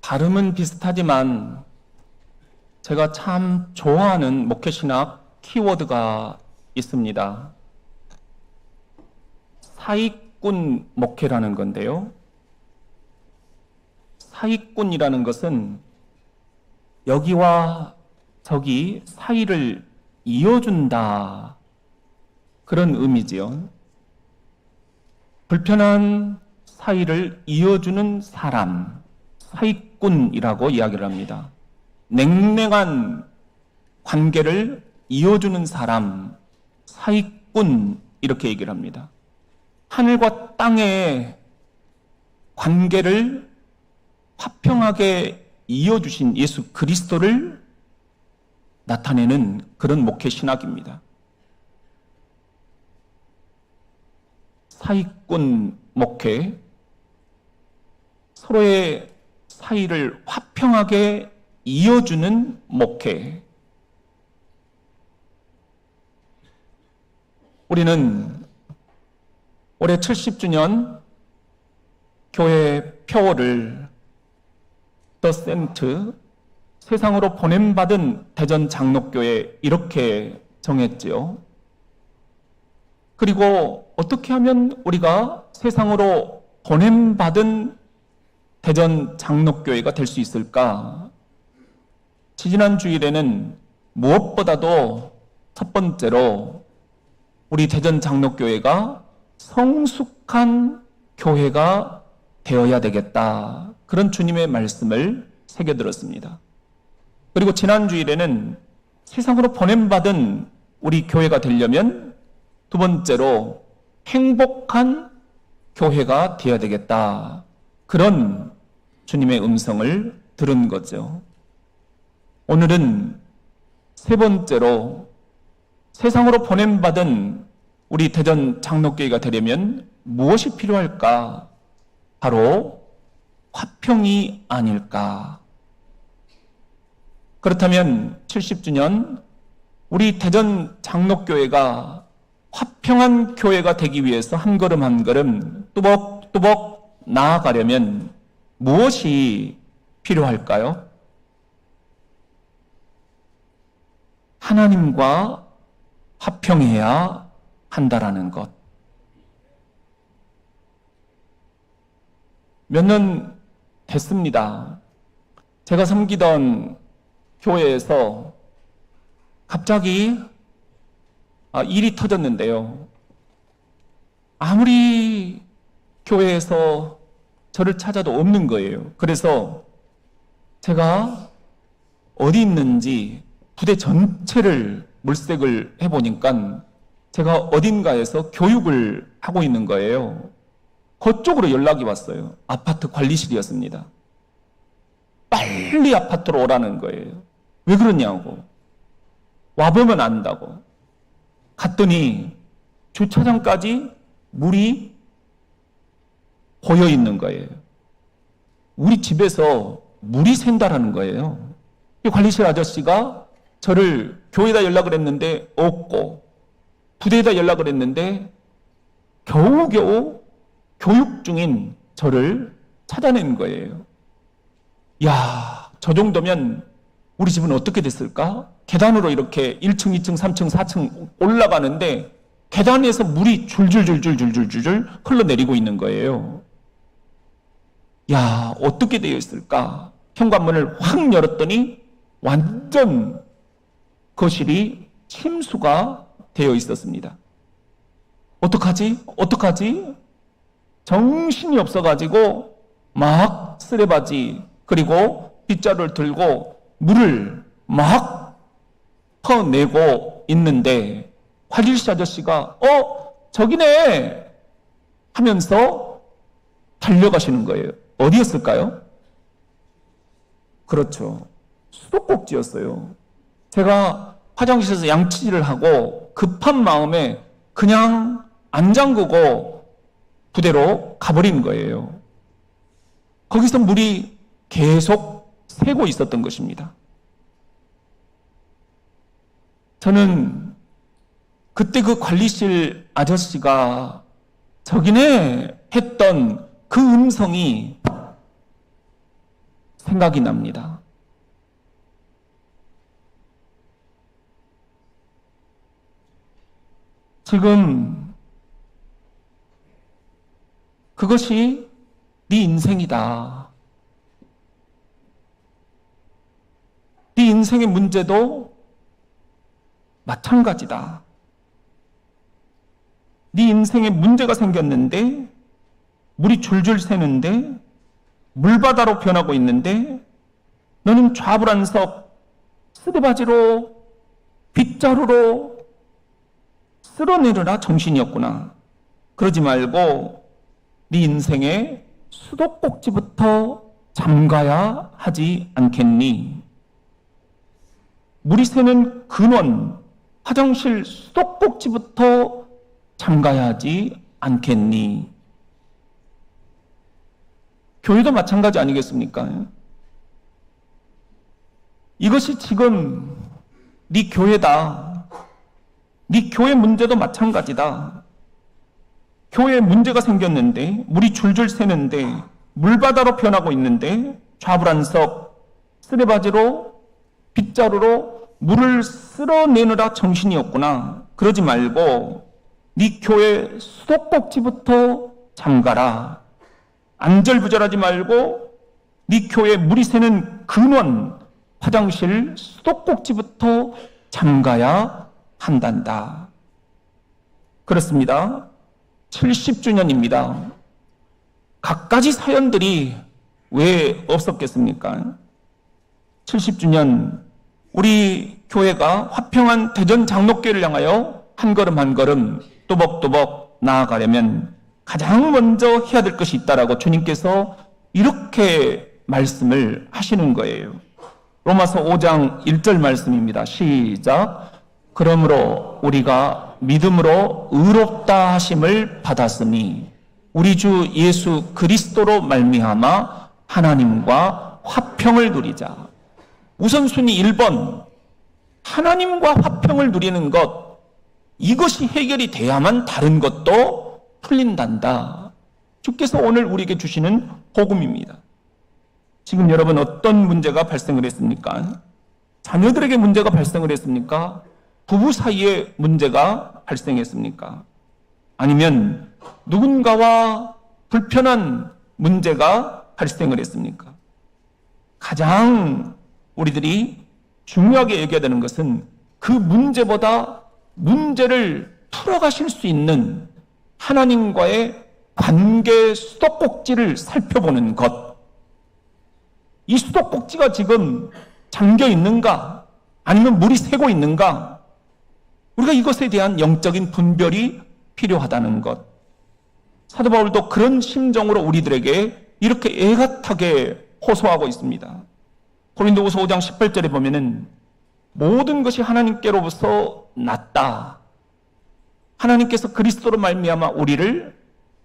발음은 비슷하지만 제가 참 좋아하는 목회신학 키워드가 있습니다. 사익꾼 목회라는 건데요. 사익꾼이라는 것은 여기와 저기 사이를 이어준다, 그런 의미지요. 불편한 사이를 이어주는 사람, 사익꾼이라고 이야기를 합니다. 냉랭한 관계를 이어주는 사람, 사익꾼, 이렇게 얘기를 합니다. 하늘과 땅의 관계를 화평하게 이어주신 예수 그리스도를 나타내는 그런 목회 신학입니다. 사익꾼 목회, 서로의 사이를 화평하게 이어주는 목회. 우리는 올해 70주년 교회 표어를 더 센트, 세상으로 보냄받은 대전 장로교회, 이렇게 정했지요. 그리고 어떻게 하면 우리가 세상으로 보냄받은 대전 장로교회가 될 수 있을까? 지지난 주일에는 무엇보다도 첫 번째로 우리 대전 장로교회가 성숙한 교회가 되어야 되겠다, 그런 주님의 말씀을 새겨들었습니다. 그리고 지난 주일에는 세상으로 보냄받은 우리 교회가 되려면 두 번째로 행복한 교회가 되어야 되겠다, 그런 주님의 음성을 들은 거죠. 오늘은 세 번째로 세상으로 보냄받은 우리 대전 장로교회가 되려면 무엇이 필요할까? 바로 화평이 아닐까? 그렇다면 70주년 우리 대전 장로교회가 화평한 교회가 되기 위해서 한 걸음 한 걸음 뚜벅뚜벅 나아가려면 무엇이 필요할까요? 하나님과 화평해야 한다라는 것. 몇 년 됐습니다. 제가 섬기던 교회에서 갑자기 일이 터졌는데요. 아무리 교회에서 저를 찾아도 없는 거예요. 그래서 제가 어디 있는지 부대 전체를 물색을 해보니까 제가 어딘가에서 교육을 하고 있는 거예요. 그쪽으로 연락이 왔어요. 아파트 관리실이었습니다. 빨리 아파트로 오라는 거예요. 왜 그러냐고. 와보면 안다고. 갔더니 주차장까지 물이 고여 있는 거예요. 우리 집에서 물이 샌다라는 거예요. 관리실 아저씨가 저를 교회에다 연락을 했는데 없고, 부대에다 연락을 했는데 겨우겨우 교육 중인 저를 찾아낸 거예요. 야, 저 정도면 우리 집은 어떻게 됐을까? 계단으로 이렇게 1층, 2층, 3층, 4층 올라가는데 계단에서 물이 줄줄줄줄줄줄줄 흘러내리고 있는 거예요. 야, 어떻게 되어 있을까? 현관문을 확 열었더니 완전 거실이 침수가 되어 있었습니다. 어떡하지? 어떡하지? 정신이 없어가지고 막 쓰레바지 그리고 빗자루를 들고 물을 막 퍼내고 있는데 관리실 아저씨가 저기네 하면서 달려가시는 거예요. 어디였을까요? 그렇죠. 수도꼭지였어요. 제가 화장실에서 양치질을 하고 급한 마음에 그냥 안 잠그고 부대로 가버린 거예요. 거기서 물이 계속 새고 있었던 것입니다. 저는 그때 그 관리실 아저씨가 저기네 했던 그 음성이 생각이 납니다. 지금 그것이 네 인생이다. 네 인생의 문제도 마찬가지다. 네 인생에 문제가 생겼는데 물이 줄줄 새는데 물바다로 변하고 있는데 너는 좌불안석 쓰레바지로 빗자루로 쓸어내려라 정신이 없구나. 그러지 말고 네 인생의 수도꼭지부터 잠가야 하지 않겠니? 물이 새는 근원, 화장실 수도꼭지부터 잠가야 하지 않겠니? 교회도 마찬가지 아니겠습니까? 이것이 지금 네 교회다. 네 교회 문제도 마찬가지다. 교회에 문제가 생겼는데 물이 줄줄 새는데 물바다로 변하고 있는데 좌불안석 쓰레바지로 빗자루로 물을 쓸어내느라 정신이 없구나. 그러지 말고 네 교회 수도꼭지부터 잠가라. 안절부절하지 말고 네 교회 물이 새는 근원 화장실 수도꼭지부터 잠가야 한단다. 그렇습니다. 70주년입니다. 갖가지 사연들이 왜 없었겠습니까? 70주년 우리 교회가 화평한 대전 장로교회를 향하여 한 걸음 한 걸음 또박또박 나아가려면 가장 먼저 해야 될 것이 있다라고 주님께서 이렇게 말씀을 하시는 거예요. 로마서 5장 1절 말씀입니다. 시작. 그러므로 우리가 믿음으로 의롭다 하심을 받았으니 우리 주 예수 그리스도로 말미암아 하나님과 화평을 누리자. 우선순위 1번, 하나님과 화평을 누리는 것, 이것이 해결이 돼야만 다른 것도 풀린단다. 주께서 오늘 우리에게 주시는 복음입니다. 지금 여러분 어떤 문제가 발생을 했습니까? 자녀들에게 문제가 발생을 했습니까? 부부 사이에 문제가 발생했습니까? 아니면 누군가와 불편한 문제가 발생을 했습니까? 가장 우리들이 중요하게 얘기해야 되는 것은 그 문제보다 문제를 풀어가실 수 있는 하나님과의 관계 수도꼭지를 살펴보는 것. 이 수도꼭지가 지금 잠겨 있는가? 아니면 물이 새고 있는가? 우리가 이것에 대한 영적인 분별이 필요하다는 것. 사도 바울도 그런 심정으로 우리들에게 이렇게 애같하게 호소하고 있습니다. 고린도후서 5장 18절에 보면은 모든 것이 하나님께로부터 났다. 하나님께서 그리스도로 말미암아 우리를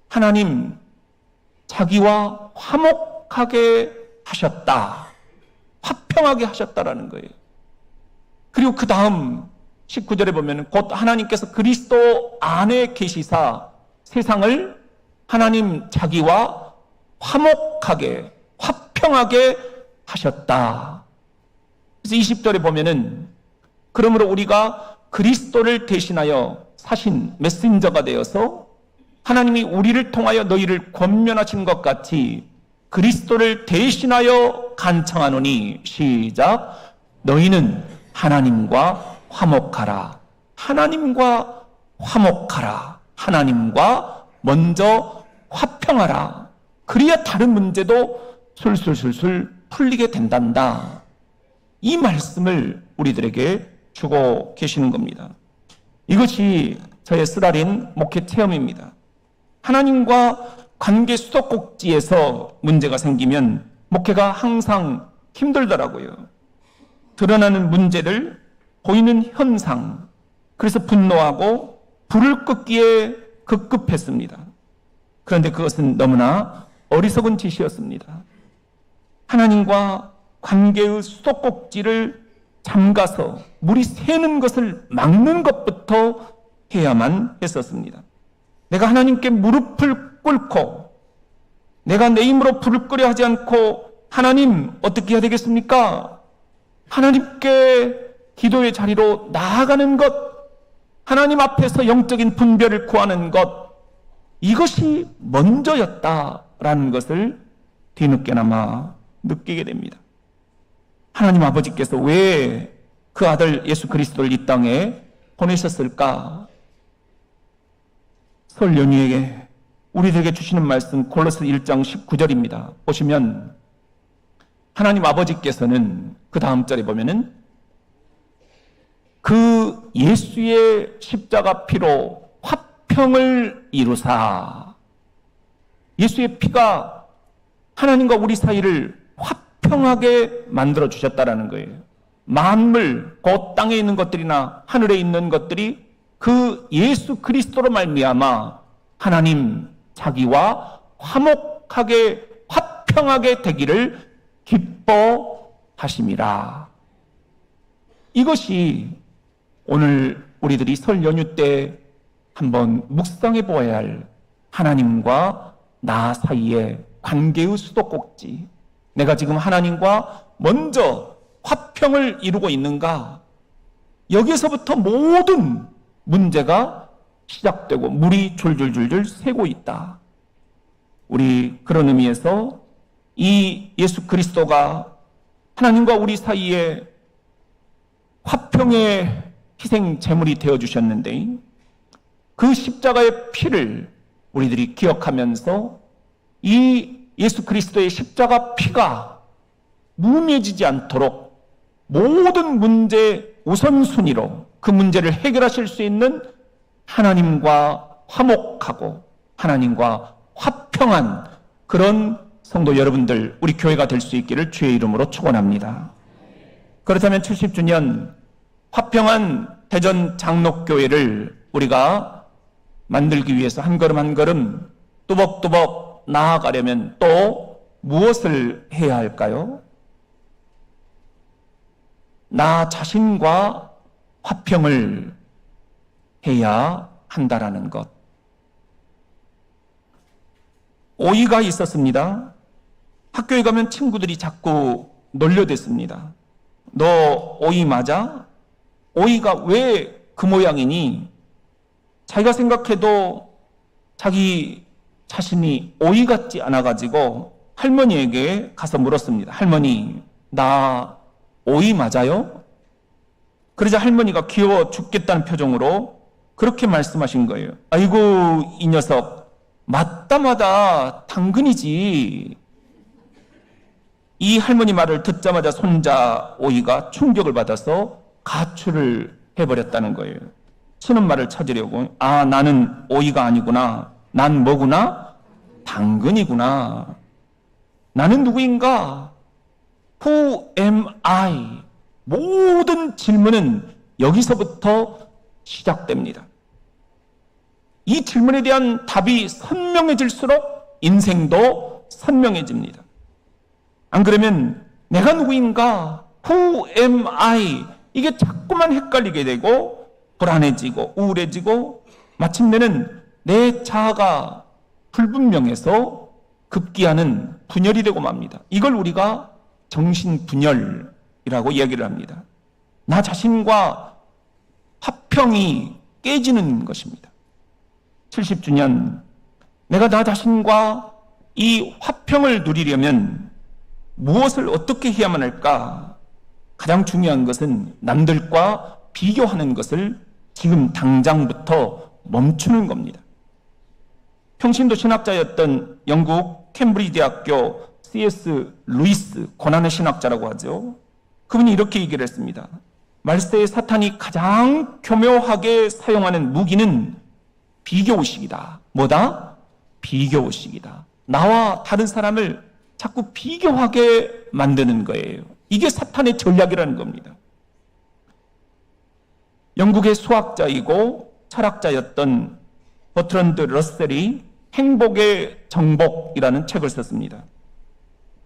하나님 자기와 화목하게 하셨다. 화평하게 하셨다라는 거예요. 그리고 그 다음 19절에 보면 곧 하나님께서 그리스도 안에 계시사 세상을 하나님 자기와 화목하게 화평하게 하셨다. 그래서 20절에 보면은 그러므로 우리가 그리스도를 대신하여 사신 메신저가 되어서 하나님이 우리를 통하여 너희를 권면하신 것 같이 그리스도를 대신하여 간청하노니 시작. 너희는 하나님과 화목하라. 하나님과 화목하라. 하나님과 먼저 화평하라. 그래야 다른 문제도 술술술술 풀리게 된단다. 이 말씀을 우리들에게 주고 계시는 겁니다. 이것이 저의 쓰라린 목회 체험입니다. 하나님과 관계 수도꼭지에서 문제가 생기면 목회가 항상 힘들더라고요. 드러나는 문제를 보이는 현상, 그래서 분노하고 불을 끄기에 급급했습니다. 그런데 그것은 너무나 어리석은 짓이었습니다. 하나님과 관계의 수도꼭지를 잠가서 물이 새는 것을 막는 것부터 해야만 했었습니다. 내가 하나님께 무릎을 꿇고 내가 내 힘으로 불을 끄려 하지 않고 하나님 어떻게 해야 되겠습니까? 하나님께 기도의 자리로 나아가는 것, 하나님 앞에서 영적인 분별을 구하는 것, 이것이 먼저였다라는 것을 뒤늦게나마 느끼게 됩니다. 하나님 아버지께서 왜 그 아들 예수 그리스도를 이 땅에 보내셨을까? 설 연휴에 우리들에게 주시는 말씀 골로새 1장 19절입니다. 보시면 하나님 아버지께서는 그 다음 절에 보면은 그 예수의 십자가 피로 화평을 이루사, 예수의 피가 하나님과 우리 사이를 화평하게 만들어 주셨다라는 거예요. 만물, 곧 땅에 있는 것들이나 하늘에 있는 것들이 그 예수 그리스도로 말미암아 하나님 자기와 화목하게 화평하게 되기를 기뻐하심이라. 이것이 오늘 우리들이 설 연휴 때 한번 묵상해 보아야 할 하나님과 나 사이의 관계의 수도꼭지. 내가 지금 하나님과 먼저 화평을 이루고 있는가? 여기서부터 모든 문제가 시작되고 물이 줄줄줄줄 새고 있다. 우리 그런 의미에서 이 예수 그리스도가 하나님과 우리 사이에 화평의 희생 제물이 되어 주셨는데 그 십자가의 피를 우리들이 기억하면서 이 예수 그리스도의 십자가 피가 무뎌지지 않도록 모든 문제 우선순위로 그 문제를 해결하실 수 있는 하나님과 화목하고 하나님과 화평한 그런 성도 여러분들, 우리 교회가 될 수 있기를 주의 이름으로 축원합니다. 그렇다면 70주년 화평한 대전 장로교회를 우리가 만들기 위해서 한 걸음 한 걸음 뚜벅뚜벅 나아가려면 또 무엇을 해야 할까요? 나 자신과 화평을 해야 한다라는 것. 오이가 있었습니다. 학교에 가면 친구들이 자꾸 놀려댔습니다. 너 오이 맞아? 오이가 왜 그 모양이니? 자기가 생각해도 자기 자신이 오이 같지 않아가지고 할머니에게 가서 물었습니다. 할머니, 나 오이 맞아요? 그러자 할머니가 귀여워 죽겠다는 표정으로 그렇게 말씀하신 거예요. 아이고, 이 녀석, 맞다 당근이지. 이 할머니 말을 듣자마자 손자 오이가 충격을 받아서 가출을 해버렸다는 거예요. 치는 말을 찾으려고, 아, 나는 오이가 아니구나. 난 뭐구나? 당근이구나. 나는 누구인가? Who am I? 모든 질문은 여기서부터 시작됩니다. 이 질문에 대한 답이 선명해질수록 인생도 선명해집니다. 안 그러면 내가 누구인가? Who am I? 이게 자꾸만 헷갈리게 되고 불안해지고 우울해지고 마침내는 내 자아가 불분명해서 급기야는 분열이 되고 맙니다. 이걸 우리가 정신분열이라고 이야기를 합니다. 나 자신과 화평이 깨지는 것입니다. 70주년, 내가 나 자신과 이 화평을 누리려면 무엇을 어떻게 해야만 할까? 가장 중요한 것은 남들과 비교하는 것을 지금 당장부터 멈추는 겁니다. 평신도 신학자였던 영국 캠브리지 대학교 C.S. 루이스, 고난의 신학자라고 하죠. 그분이 이렇게 얘기를 했습니다. 말세의 사탄이 가장 교묘하게 사용하는 무기는 비교의식이다. 뭐다? 비교의식이다. 나와 다른 사람을 자꾸 비교하게 만드는 거예요. 이게 사탄의 전략이라는 겁니다. 영국의 수학자이고 철학자였던 버트런드 러셀이 행복의 정복이라는 책을 썼습니다.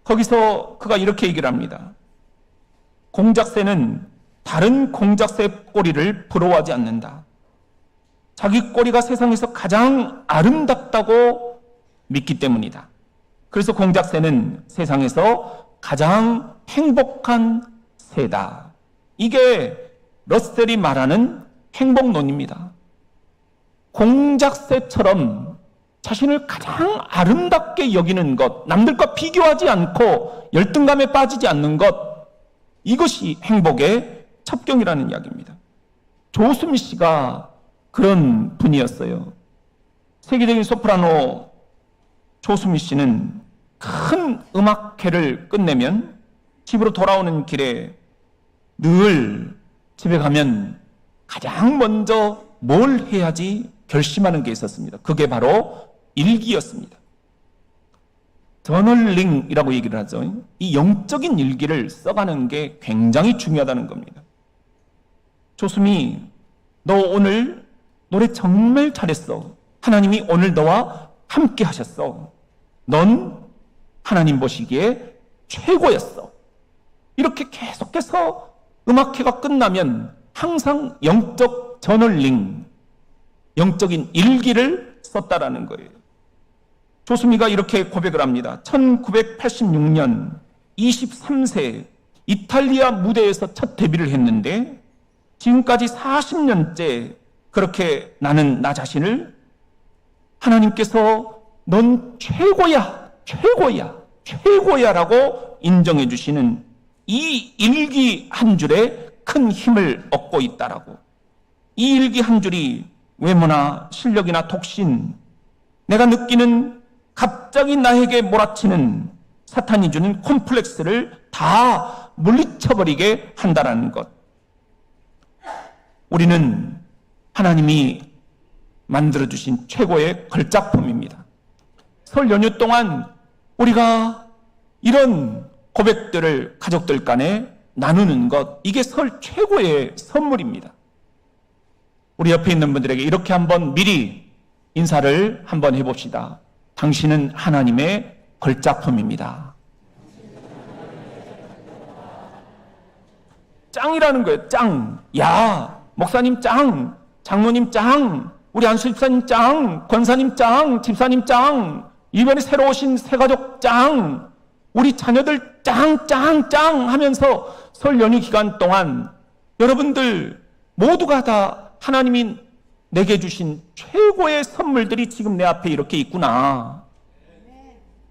거기서 그가 이렇게 얘기를 합니다. 공작새는 다른 공작새 꼬리를 부러워하지 않는다. 자기 꼬리가 세상에서 가장 아름답다고 믿기 때문이다. 그래서 공작새는 세상에서 가장 행복한 새다. 이게 러셀이 말하는 행복론입니다. 공작새처럼 자신을 가장 아름답게 여기는 것, 남들과 비교하지 않고 열등감에 빠지지 않는 것, 이것이 행복의 첩경이라는 이야기입니다. 조수미 씨가 그런 분이었어요. 세계적인 소프라노 조수미 씨는 큰 음악회를 끝내면 집으로 돌아오는 길에 늘 집에 가면 가장 먼저 뭘 해야지 결심하는 게 있었습니다. 그게 바로 일기였습니다. 저널링이라고 얘기를 하죠. 이 영적인 일기를 써가는 게 굉장히 중요하다는 겁니다. 조수미, 너 오늘 노래 정말 잘했어. 하나님이 오늘 너와 함께 하셨어. 넌 하나님 보시기에 최고였어. 이렇게 계속해서 음악회가 끝나면 항상 영적 저널링, 영적인 일기를 썼다라는 거예요. 조수미가 이렇게 고백을 합니다. 1986년 23세 이탈리아 무대에서 첫 데뷔를 했는데 지금까지 40년째 그렇게 나는 나 자신을 하나님께서 넌 최고야, 최고야, 최고야 라고 인정해 주시는 이 일기 한 줄에 큰 힘을 얻고 있다라고. 이 일기 한 줄이 외모나 실력이나 독신, 내가 느끼는 갑자기 나에게 몰아치는 사탄이 주는 콤플렉스를 다 물리쳐버리게 한다라는 것. 우리는 하나님이 만들어주신 최고의 걸작품입니다. 설 연휴 동안 우리가 이런 고백들을 가족들 간에 나누는 것, 이게 설 최고의 선물입니다. 우리 옆에 있는 분들에게 이렇게 한번 미리 인사를 한번 해봅시다. 당신은 하나님의 걸작품입니다. 짱이라는 거예요. 짱. 야, 목사님 짱, 장로님 짱, 우리 안수 집사님 짱, 권사님 짱, 집사님 짱, 이번에 새로 오신 새가족 짱, 우리 자녀들 짱, 짱, 짱 하면서 설 연휴 기간 동안 여러분들 모두가 다 하나님이 내게 주신 최고의 선물들이 지금 내 앞에 이렇게 있구나.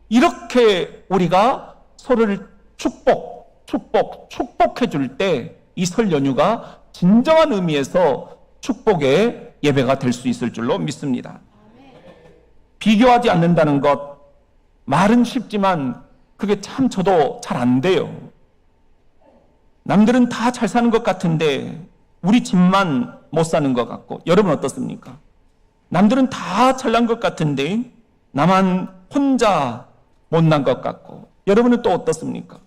이렇게 우리가 서로를 축복해 줄 때 이 설 연휴가 진정한 의미에서 축복의 예배가 될 수 있을 줄로 믿습니다. 비교하지 않는다는 것, 말은 쉽지만 그게 참 저도 잘 안 돼요. 남들은 다 잘 사는 것 같은데 우리 집만 못 사는 것 같고, 여러분 어떻습니까? 남들은 다 잘난 것 같은데 나만 혼자 못난 것 같고, 여러분은 또 어떻습니까?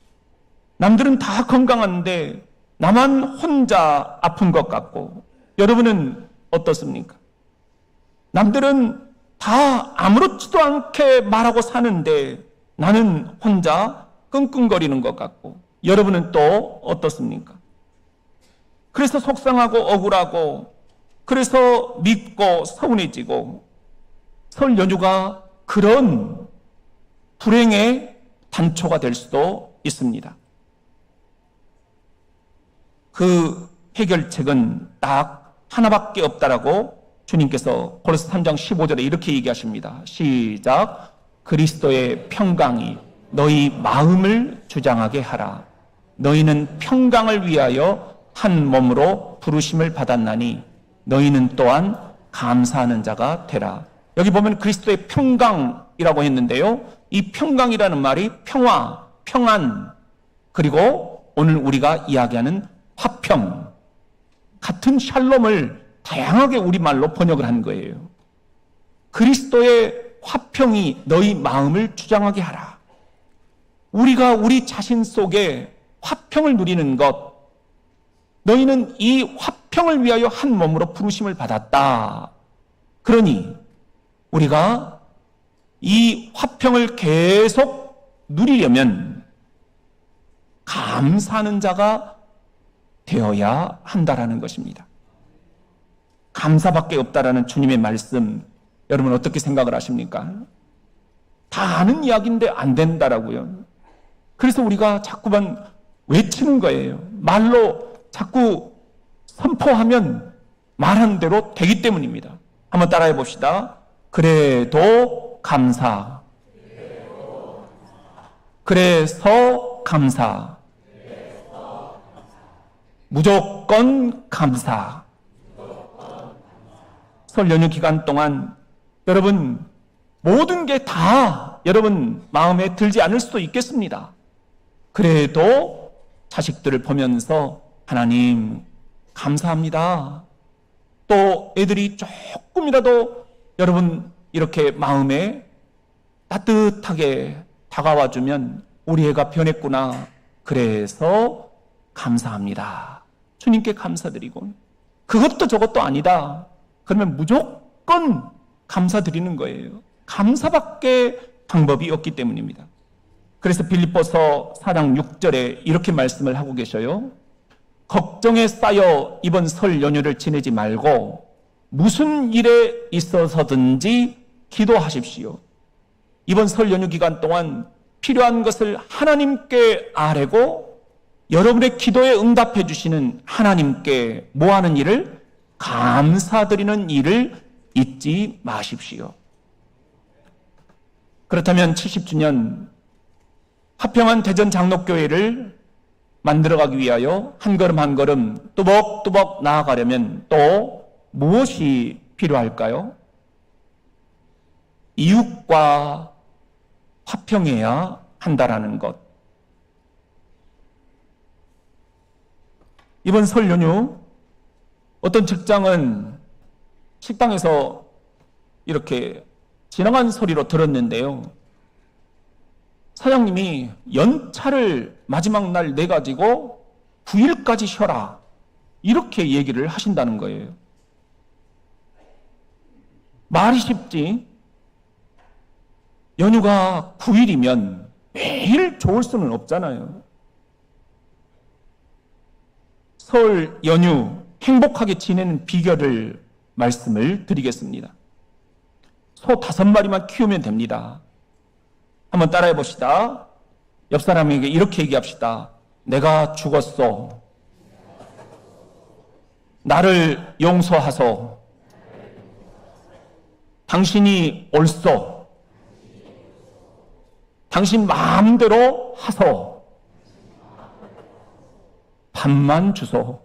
남들은 다 건강한데 나만 혼자 아픈 것 같고, 여러분은 어떻습니까? 남들은 다 아무렇지도 않게 말하고 사는데 나는 혼자 끙끙거리는 것 같고, 여러분은 또 어떻습니까? 그래서 속상하고 억울하고, 그래서 밉고 서운해지고, 설 연휴가 그런 불행의 단초가 될 수도 있습니다. 그 해결책은 딱 하나밖에 없다라고 주님께서 고린도서 3장 15절에 이렇게 얘기하십니다. 시작. 그리스도의 평강이 너희 마음을 주장하게 하라. 너희는 평강을 위하여 한 몸으로 부르심을 받았나니 너희는 또한 감사하는 자가 되라. 여기 보면 그리스도의 평강이라고 했는데요. 이 평강이라는 말이 평화, 평안, 그리고 오늘 우리가 이야기하는 화평, 같은 샬롬을 다양하게 우리말로 번역을 한 거예요. 그리스도의 화평이 너희 마음을 주장하게 하라. 우리가 우리 자신 속에 화평을 누리는 것, 너희는 이 화평을 위하여 한 몸으로 부르심을 받았다. 그러니 우리가 이 화평을 계속 누리려면 감사하는 자가 되어야 한다라는 것입니다. 감사밖에 없다라는 주님의 말씀, 여러분 어떻게 생각을 하십니까? 다 아는 이야기인데 안 된다라고요. 그래서 우리가 자꾸만 외치는 거예요. 말로 자꾸 선포하면 말하는 대로 되기 때문입니다. 한번 따라해 봅시다. 그래도 감사. 그래서 감사. 무조건 감사. 설 연휴 기간 동안 여러분 모든 게 다 여러분 마음에 들지 않을 수도 있겠습니다. 그래도 자식들을 보면서 하나님 감사합니다. 또 애들이 조금이라도 여러분 이렇게 마음에 따뜻하게 다가와주면 우리 애가 변했구나. 그래서 감사합니다. 주님께 감사드리고 그것도 저것도 아니다. 그러면 무조건 감사드리는 거예요. 감사밖에 방법이 없기 때문입니다. 그래서 빌립보서 4장 6절에 이렇게 말씀을 하고 계셔요. 걱정에 쌓여 이번 설 연휴를 지내지 말고 무슨 일에 있어서든지 기도하십시오. 이번 설 연휴 기간 동안 필요한 것을 하나님께 아뢰고 여러분의 기도에 응답해 주시는 하나님께 뭐하는 일을? 감사드리는 일을 잊지 마십시오. 그렇다면 70주년 화평한 대전 장로교회를 만들어가기 위하여 한 걸음 한 걸음 뚜벅뚜벅 나아가려면 또 무엇이 필요할까요? 이웃과 화평해야 한다라는 것. 이번 설 연휴 어떤 직장은 식당에서 이렇게 지나간 소리로 들었는데요. 사장님이 연차를 마지막 날 내가지고 9일까지 쉬어라. 이렇게 얘기를 하신다는 거예요. 말이 쉽지. 연휴가 9일이면 매일 좋을 수는 없잖아요. 설 연휴 행복하게 지내는 비결을 말씀을 드리겠습니다. 소 5마리만 키우면 됩니다. 한번 따라해 봅시다. 옆 사람에게 이렇게 얘기합시다. 내가 죽었소. 나를 용서하소. 당신이 옳소. 당신 마음대로 하소. 밥만 주소.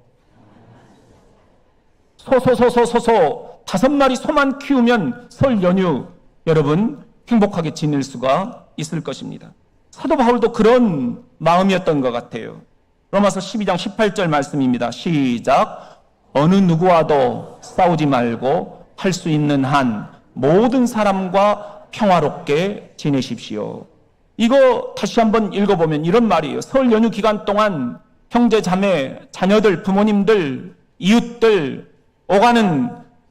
소소 5마리 소만 키우면 설 연휴 여러분 행복하게 지낼 수가 있을 것입니다. 사도 바울도 그런 마음이었던 것 같아요. 로마서 12장 18절 말씀입니다. 시작. 어느 누구와도 싸우지 말고 할 수 있는 한 모든 사람과 평화롭게 지내십시오. 이거 다시 한번 읽어보면 이런 말이에요. 설 연휴 기간 동안 형제 자매 자녀들 부모님들 이웃들 오가는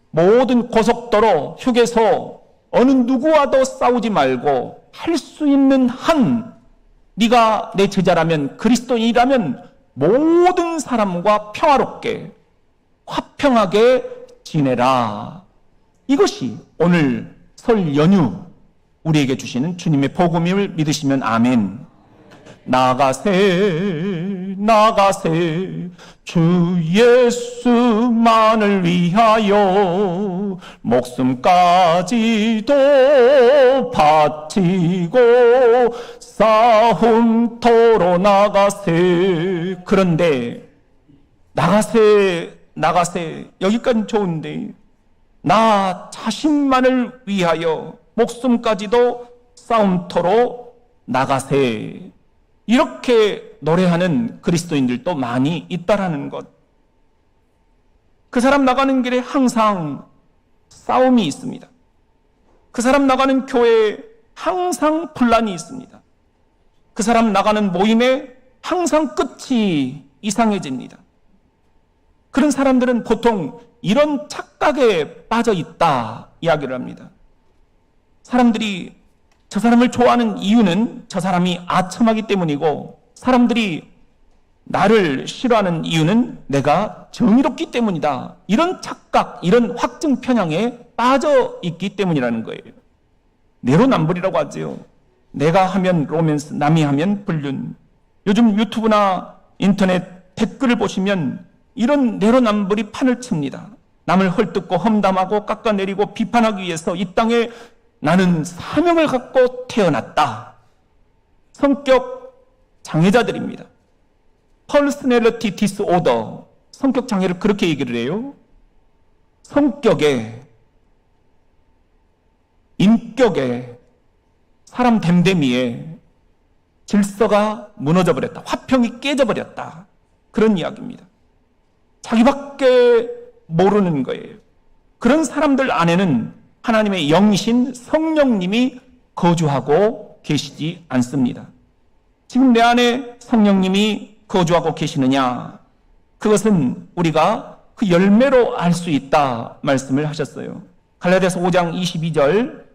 모든 고속도로 휴게소 어느 누구와도 싸우지 말고 할 수 있는 한 네가 내 제자라면 그리스도인이라면 모든 사람과 평화롭게 화평하게 지내라. 이것이 오늘 설 연휴 우리에게 주시는 주님의 복음임을 믿으시면 아멘. 나가세 주 예수만을 위하여 목숨까지도 바치고 싸움터로 나가세. 그런데 나가세 여기까지는 좋은데 나 자신만을 위하여 목숨까지도 싸움터로 나가세. 이렇게 노래하는 그리스도인들도 많이 있다라는 것. 그 사람 나가는 길에 항상 싸움이 있습니다. 그 사람 나가는 교회에 항상 분란이 있습니다. 그 사람 나가는 모임에 항상 끝이 이상해집니다. 그런 사람들은 보통 이런 착각에 빠져 있다 이야기를 합니다. 사람들이 저 사람을 좋아하는 이유는 저 사람이 아첨하기 때문이고 사람들이 나를 싫어하는 이유는 내가 정의롭기 때문이다. 이런 착각, 이런 확증 편향에 빠져 있기 때문이라는 거예요. 내로남불이라고 하죠. 내가 하면 로맨스, 남이 하면 불륜. 요즘 유튜브나 인터넷 댓글을 보시면 이런 내로남불이 판을 칩니다. 남을 헐뜯고 험담하고 깎아내리고 비판하기 위해서 이 땅에 나는 사명을 갖고 태어났다. 성격 장애자들입니다. Personality Disorder, 성격 장애를 그렇게 얘기를 해요. 성격에, 인격에, 사람 됨됨이에 질서가 무너져버렸다. 화평이 깨져버렸다. 그런 이야기입니다. 자기밖에 모르는 거예요. 그런 사람들 안에는 하나님의 영이신 성령님이 거주하고 계시지 않습니다. 지금 내 안에 성령님이 거주하고 계시느냐? 그것은 우리가 그 열매로 알 수 있다 말씀을 하셨어요. 갈라디아서 5장 22절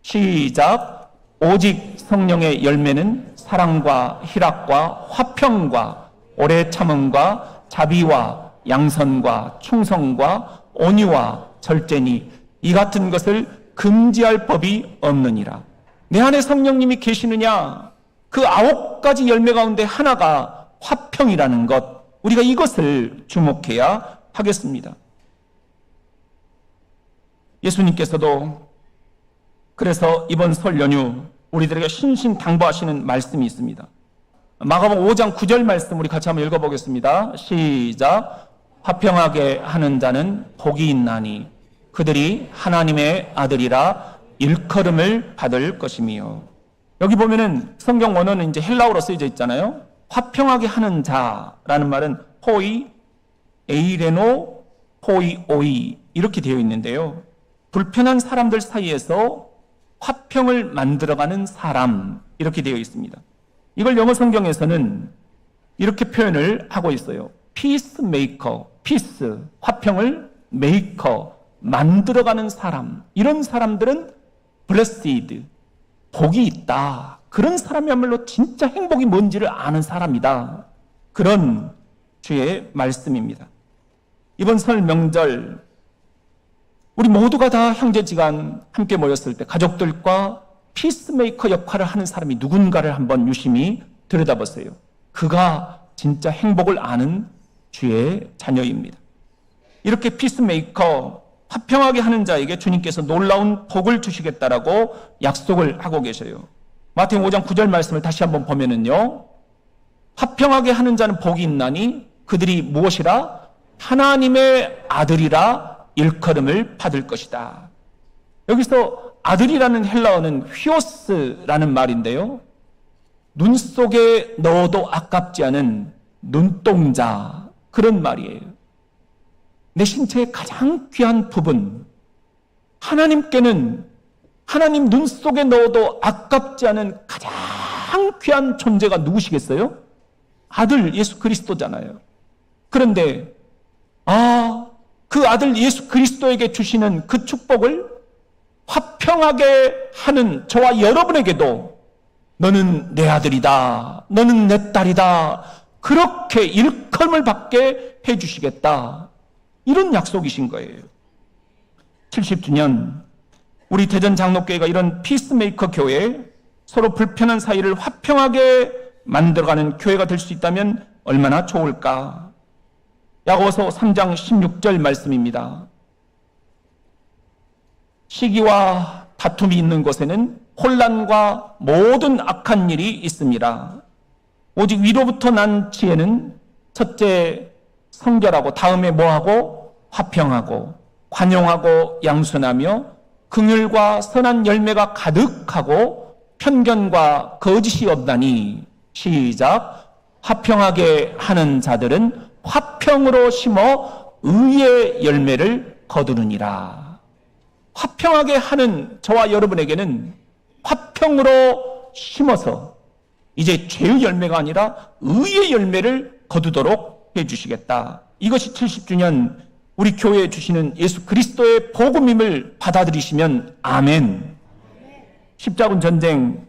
시작. 오직 성령의 열매는 사랑과 희락과 화평과 오래 참음과 자비와 양선과 충성과 온유와 절제니 이 같은 것을 금지할 법이 없느니라. 내 안에 성령님이 계시느냐? 그 9가지 열매 가운데 하나가 화평이라는 것, 우리가 이것을 주목해야 하겠습니다. 예수님께서도 그래서 이번 설 연휴 우리들에게 신신당부하시는 말씀이 있습니다. 마가복음 5장 9절 말씀 우리 같이 한번 읽어보겠습니다. 시작. 화평하게 하는 자는 복이 있나니 그들이 하나님의 아들이라 일컬음을 받을 것이며. 여기 보면은 성경 원어는 이제 헬라어로 쓰여져 있잖아요. 화평하게 하는 자라는 말은 호이, 에이레노, 호이, 오이 이렇게 되어 있는데요. 불편한 사람들 사이에서 화평을 만들어가는 사람 이렇게 되어 있습니다. 이걸 영어 성경에서는 이렇게 표현을 하고 있어요. peacemaker, peace, 화평을 maker, 만들어가는 사람. 이런 사람들은 blessed, 복이 있다. 그런 사람이야말로 진짜 행복이 뭔지를 아는 사람이다. 그런 주의 말씀입니다. 이번 설 명절 우리 모두가 다 형제지간 함께 모였을 때 가족들과 피스메이커 역할을 하는 사람이 누군가를 한번 유심히 들여다보세요. 그가 진짜 행복을 아는 주의 자녀입니다. 이렇게 피스메이커, 화평하게 하는 자에게 주님께서 놀라운 복을 주시겠다라고 약속을 하고 계셔요. 마태복음 5장 9절 말씀을 다시 한번 보면은요. 화평하게 하는 자는 복이 있나니 그들이 무엇이라? 하나님의 아들이라 일컬음을 받을 것이다. 여기서 아들이라는 헬라어는 휘오스라는 말인데요. 눈 속에 넣어도 아깝지 않은 눈동자, 그런 말이에요. 내 신체의 가장 귀한 부분, 하나님께는 하나님 눈 속에 넣어도 아깝지 않은 가장 귀한 존재가 누구시겠어요? 아들 예수 그리스도잖아요. 그런데 그 아들 예수 그리스도에게 주시는 그 축복을 화평하게 하는 저와 여러분에게도 너는 내 아들이다, 너는 내 딸이다, 그렇게 일컬음을 받게 해주시겠다, 이런 약속이신 거예요. 70주년 우리 대전장로교회가 이런 피스메이커 교회, 서로 불편한 사이를 화평하게 만들어가는 교회가 될 수 있다면 얼마나 좋을까. 야고보서 3장 16절 말씀입니다. 시기와 다툼이 있는 곳에는 혼란과 모든 악한 일이 있습니다. 오직 위로부터 난 지혜는 첫째 성결하고, 다음에 뭐하고? 화평하고 관용하고 양순하며 긍휼과 선한 열매가 가득하고 편견과 거짓이 없다니. 시작. 화평하게 하는 자들은 화평으로 심어 의의 열매를 거두느니라. 화평하게 하는 저와 여러분에게는 화평으로 심어서 이제 죄의 열매가 아니라 의의 열매를 거두도록 해주시겠다. 이것이 70주년 우리 교회에 주시는 예수 그리스도의 복음임을 받아들이시면 아멘. 십자군 전쟁,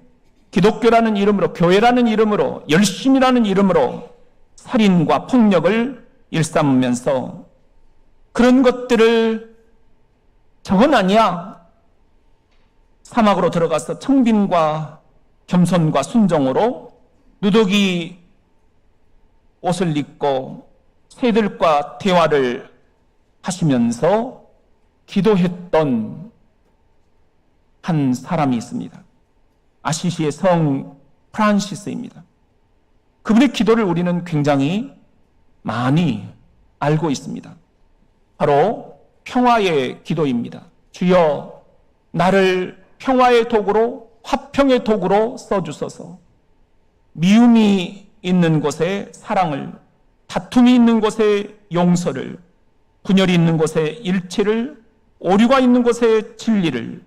기독교라는 이름으로, 교회라는 이름으로, 열심이라는 이름으로 살인과 폭력을 일삼으면서 그런 것들을 저건 아니야, 사막으로 들어가서 청빈과 겸손과 순종으로 누더기 옷을 입고 새들과 대화를 하시면서 기도했던 한 사람이 있습니다. 아시시의 성 프란시스입니다. 그분의 기도를 우리는 굉장히 많이 알고 있습니다. 바로 평화의 기도입니다. 주여 나를 평화의 도구로, 화평의 도구로 써주소서. 미움이 있는 곳에 사랑을, 다툼이 있는 곳에 용서를, 분열이 있는 곳에 일치를, 오류가 있는 곳에 진리를,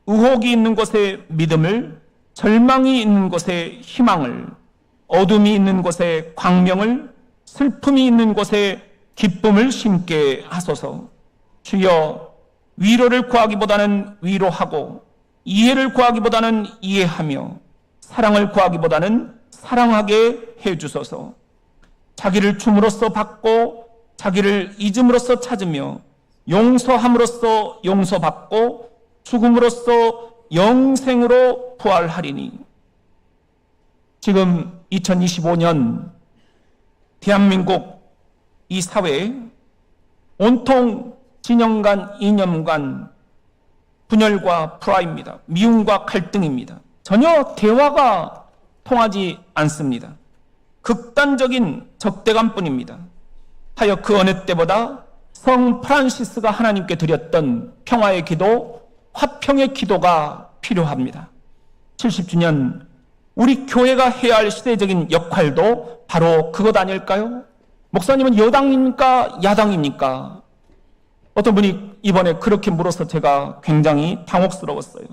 의혹이 있는 곳에 믿음을, 절망이 있는 곳에 희망을, 어둠이 있는 곳에 광명을, 슬픔이 있는 곳에 기쁨을 심게 하소서. 주여 위로를 구하기보다는 위로하고, 이해를 구하기보다는 이해하며, 사랑을 구하기보다는 사랑하게 해주소서. 자기를 줌으로써 받고, 자기를 잊음으로써 찾으며, 용서함으로써 용서받고, 죽음으로써 영생으로 부활하리니. 지금 2025년 대한민국 이 사회에 온통 진영 간, 이념 간 분열과 불화입니다. 미움과 갈등입니다. 전혀 대화가 통하지 않습니다. 극단적인 적대감뿐입니다. 하여 그 어느 때보다 성 프란시스가 하나님께 드렸던 평화의 기도, 화평의 기도가 필요합니다. 70주년 우리 교회가 해야 할 시대적인 역할도 바로 그것 아닐까요? 목사님은 여당입니까? 야당입니까? 어떤 분이 이번에 그렇게 물어서 제가 굉장히 당혹스러웠어요.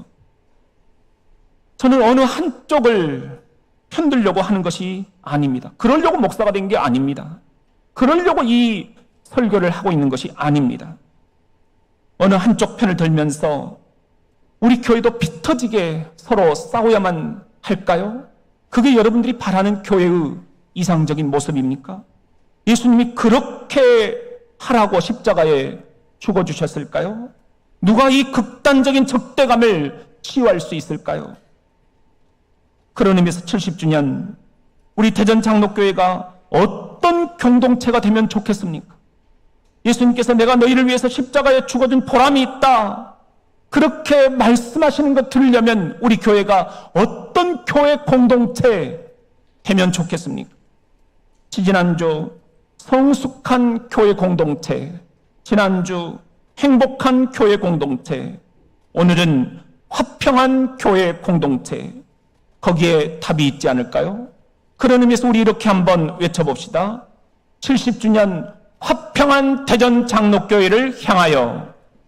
저는 어느 한쪽을 편들려고 하는 것이 아닙니다. 그러려고 목사가 된 게 아닙니다. 그러려고 이 설교를 하고 있는 것이 아닙니다. 어느 한쪽 편을 들면서 우리 교회도 피 터지게 서로 싸워야만 할까요? 그게 여러분들이 바라는 교회의 이상적인 모습입니까? 예수님이 그렇게 하라고 십자가에 죽어주셨을까요? 누가 이 극단적인 적대감을 치유할 수 있을까요? 그런 의미에서 70주년 우리 대전장로교회가 어떤 공동체가 되면 좋겠습니까? 예수님께서 내가 너희를 위해서 십자가에 죽어준 보람이 있다, 그렇게 말씀하시는 것 들으려면 우리 교회가 어떤 교회 공동체 되면 좋겠습니까? 지난주 성숙한 교회 공동체, 지난주 행복한 교회 공동체, 오늘은 화평한 교회 공동체, 거기에 답이 있지 않을까요? 그런 의미에서 우리 이렇게 한번 외쳐봅시다. 70주년 화평한 대전장로교회를 향하여